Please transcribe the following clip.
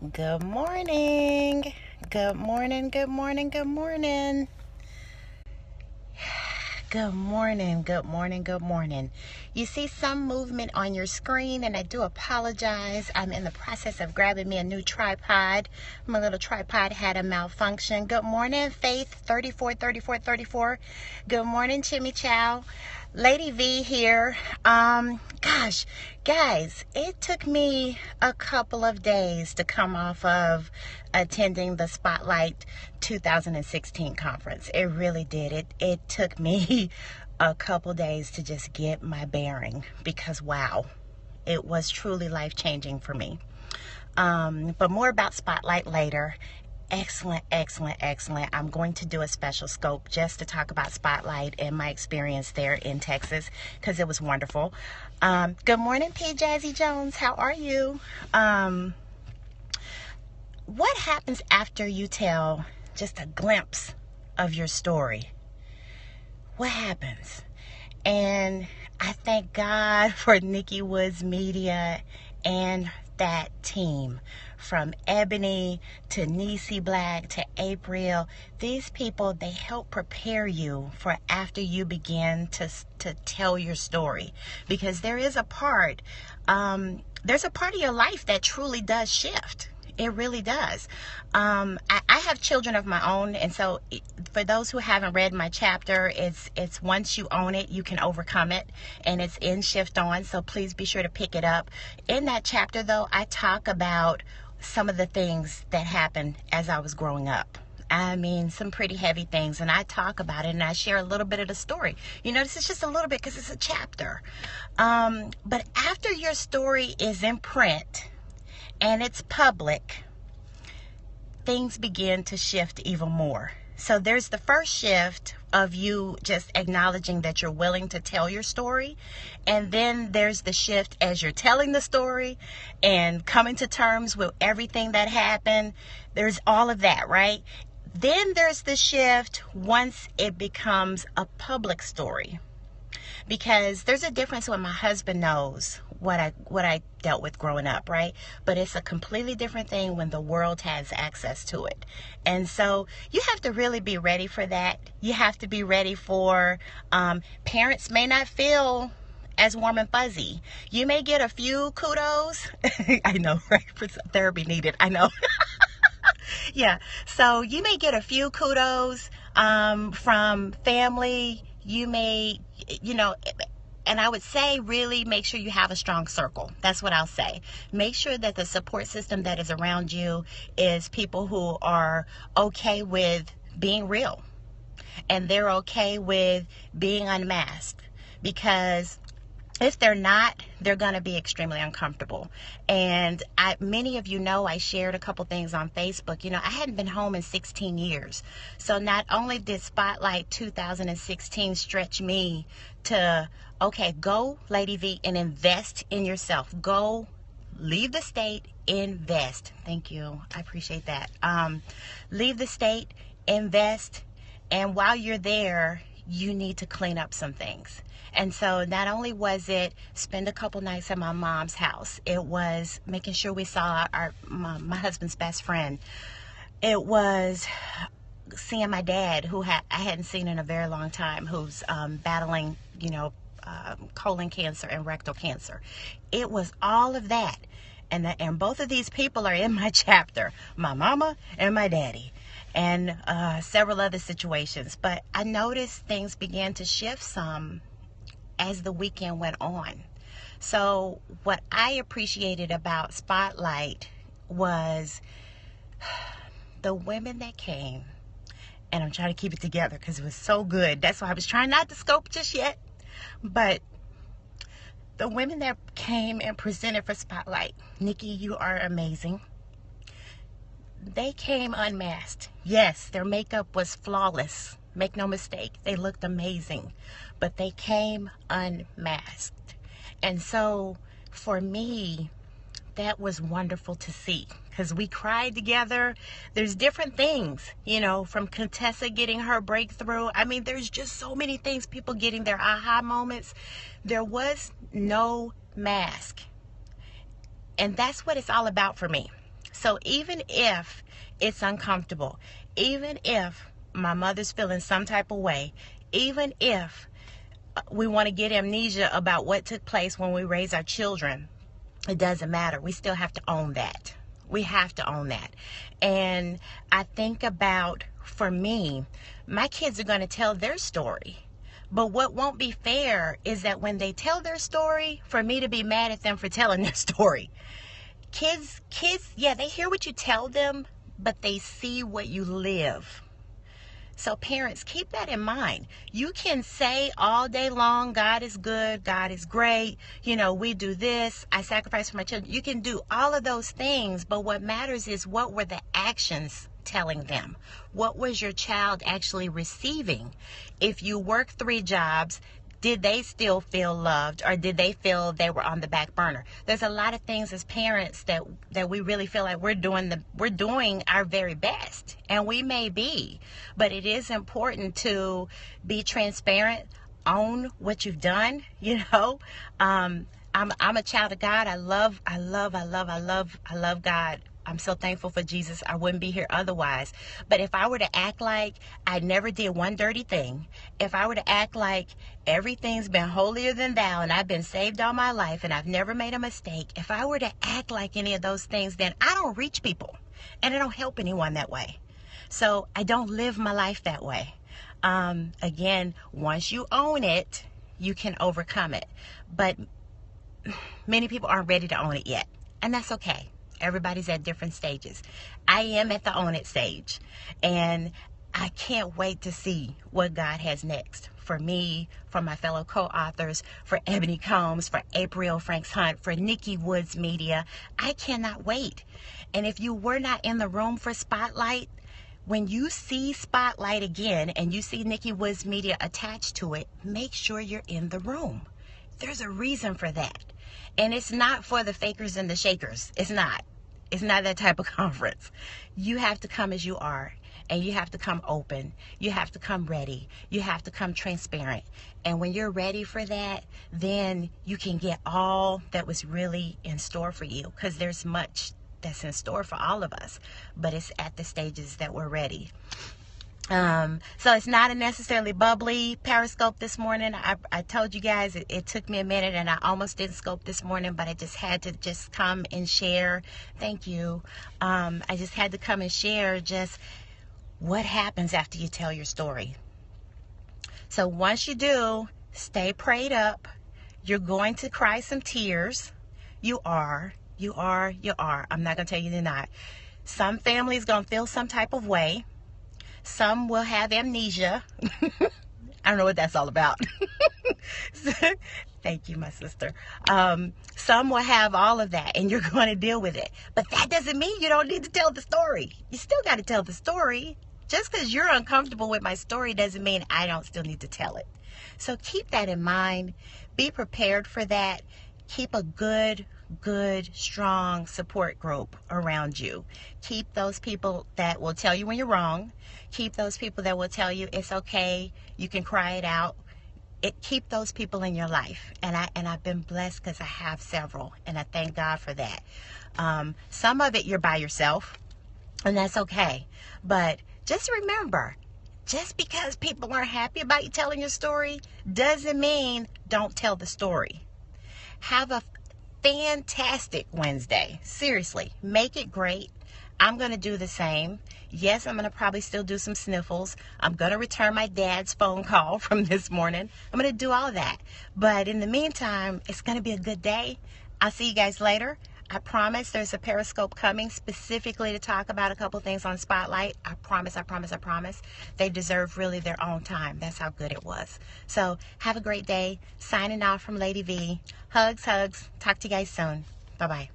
Good morning. Good morning. Good morning. Good morning. Good morning. Good morning. Good morning. You see some movement on your screen, and I do apologize. I'm in the process of grabbing me a new tripod. My little tripod had a malfunction. Good morning, Faith 343434. Good morning, Chimmy Chow. Lady V here. Gosh, guys, it took me a couple of days to come off of attending the Spotlight 2016 conference. It really did. It took me a couple days to just get my bearing because wow, it was truly life-changing for me. But more about Spotlight later. Excellent, excellent, excellent. I'm going to do a special scope just to talk about Spotlight and my experience there in Texas because it was wonderful. Good morning, P. Jazzy Jones. How are you? What happens after you tell just a glimpse of your story? What happens? And I thank God for Nikki Woods Media and that team, from Ebony to Niecy Black to April. These people, they help prepare you for after you begin to tell your story, because there's a part of your life that truly does shift. It really does. I have children of my own, and so for those who haven't read my chapter, it's once you own it, you can overcome it, and it's in Shift On. So please be sure to pick it up. In that chapter, though, I talk about some of the things that happened as I was growing up. I mean, some pretty heavy things, and I talk about it, and I share a little bit of the story. You know, this is just a little bit because it's a chapter. But after your story is in print and it's public, things begin to shift even more. So there's the first shift of you just acknowledging that you're willing to tell your story. And then there's the shift as you're telling the story and coming to terms with everything that happened. There's all of that, right? Then there's the shift once it becomes a public story, because there's a difference when my husband knows what I dealt with growing up, right? But it's a completely different thing when the world has access to it. And so you have to really be ready for that. You have to be ready for parents may not feel as warm and fuzzy. You may get a few kudos. I know, right? For some therapy needed. I know. Yeah. So you may get a few kudos from family. You may, you know, and I would say really make sure you have a strong circle. That's what I'll say. Make sure that the support system that is around you is people who are okay with being real, and they're okay with being unmasked, because if they're not, they're going to be extremely uncomfortable. And many of you know, I shared a couple things on Facebook. You know, I hadn't been home in 16 years. So not only did Spotlight 2016 stretch me to, okay, go, Lady V, and invest in yourself. Go, leave the state, invest. Thank you. I appreciate that. Leave the state, invest, and while you're there, you need to clean up some things. And so not only was it spend a couple nights at my mom's house, it was making sure we saw my husband's best friend. It was seeing my dad, who I hadn't seen in a very long time, who's battling, colon cancer and rectal cancer. It was all of that. And both of these people are in my chapter, my mama and my daddy, and several other situations. But I noticed things began to shift some as the weekend went on. So what I appreciated about Spotlight was the women that came, and I'm trying to keep it together because it was so good. That's why I was trying not to scope just yet. But the women that came and presented for Spotlight, Nikki, you are amazing. They came unmasked. Yes, their makeup was flawless. Make no mistake, they looked amazing, but they came unmasked. And so for me, that was wonderful to see, because we cried together. There's different things, from Contessa getting her breakthrough. I mean, there's just so many things, people getting their aha moments. There was no mask. And that's what it's all about for me. So even if it's uncomfortable, even if my mother's feeling some type of way, even if we want to get amnesia about what took place when we raise our children, it doesn't matter. We still have to own that. We have to own that. And I think about, for me, my kids are going to tell their story. But what won't be fair is that when they tell their story, for me to be mad at them for telling their story. Kids, yeah, they hear what you tell them, but they see what you live. So parents, keep that in mind. You can say all day long, God is good, God is great, you know, we do this, I sacrifice for my children. You can do all of those things, but what matters is, what were the actions telling them? What was your child actually receiving? If you work 3 jobs, did they still feel loved, or did they feel they were on the back burner? There's a lot of things as parents that we really feel like we're doing our very best, and we may be, but it is important to be transparent, own what you've done. You know, I'm a child of God. I love God. I'm so thankful for Jesus. I wouldn't be here otherwise. But if I were to act like I never did one dirty thing, if I were to act like everything's been holier than thou and I've been saved all my life and I've never made a mistake, if I were to act like any of those things, then I don't reach people and I don't help anyone that way. So I don't live my life that way. Again, once you own it, you can overcome it. But many people aren't ready to own it yet, and that's okay. Everybody's at different stages. I am at the own it stage, and I can't wait to see what God has next for me, for my fellow co-authors, for Ebony Combs, for April Franks Hunt, for Nikki Woods Media. I cannot wait. And if you were not in the room for Spotlight, when you see Spotlight again and you see Nikki Woods Media attached to it, make sure you're in the room. There's a reason for that. And it's not for the fakers and the shakers. It's not. It's not that type of conference. You have to come as you are, and you have to come open. You have to come ready. You have to come transparent. And when you're ready for that, then you can get all that was really in store for you, because there's much that's in store for all of us, but it's at the stages that we're ready. So it's not a necessarily bubbly Periscope this morning. I told you guys it took me a minute, and I almost didn't scope this morning, but I just had to just come and share. Thank you. I just had to come and share just what happens after you tell your story. So once you do, stay prayed up. You're going to cry some tears. You are. I'm not going to tell you you're not. Some families going to feel some type of way. Some will have amnesia. I don't know what that's all about. Thank you, my sister. Some will have all of that, and you're going to deal with it. But that doesn't mean you don't need to tell the story. You still got to tell the story. Just because you're uncomfortable with my story doesn't mean I don't still need to tell it. So keep that in mind. Be prepared for that. Keep a good, strong support group around you. Keep those people that will tell you when you're wrong. Keep those people that will tell you it's okay, you can cry it out. Keep those people in your life. And I've been blessed because I have several, and I thank God for that. Some of it you're by yourself, and that's okay. But just remember, just because people aren't happy about you telling your story doesn't mean don't tell the story. Have a fantastic Wednesday. Seriously, make it great. I'm going to do the same. Yes, I'm going to probably still do some sniffles. I'm going to return my dad's phone call from this morning. I'm going to do all of that. But in the meantime, it's going to be a good day. I'll see you guys later. I promise there's a Periscope coming specifically to talk about a couple things on Spotlight. I promise. They deserve really their own time. That's how good it was. So have a great day. Signing off from Lady V. Hugs. Talk to you guys soon. Bye-bye.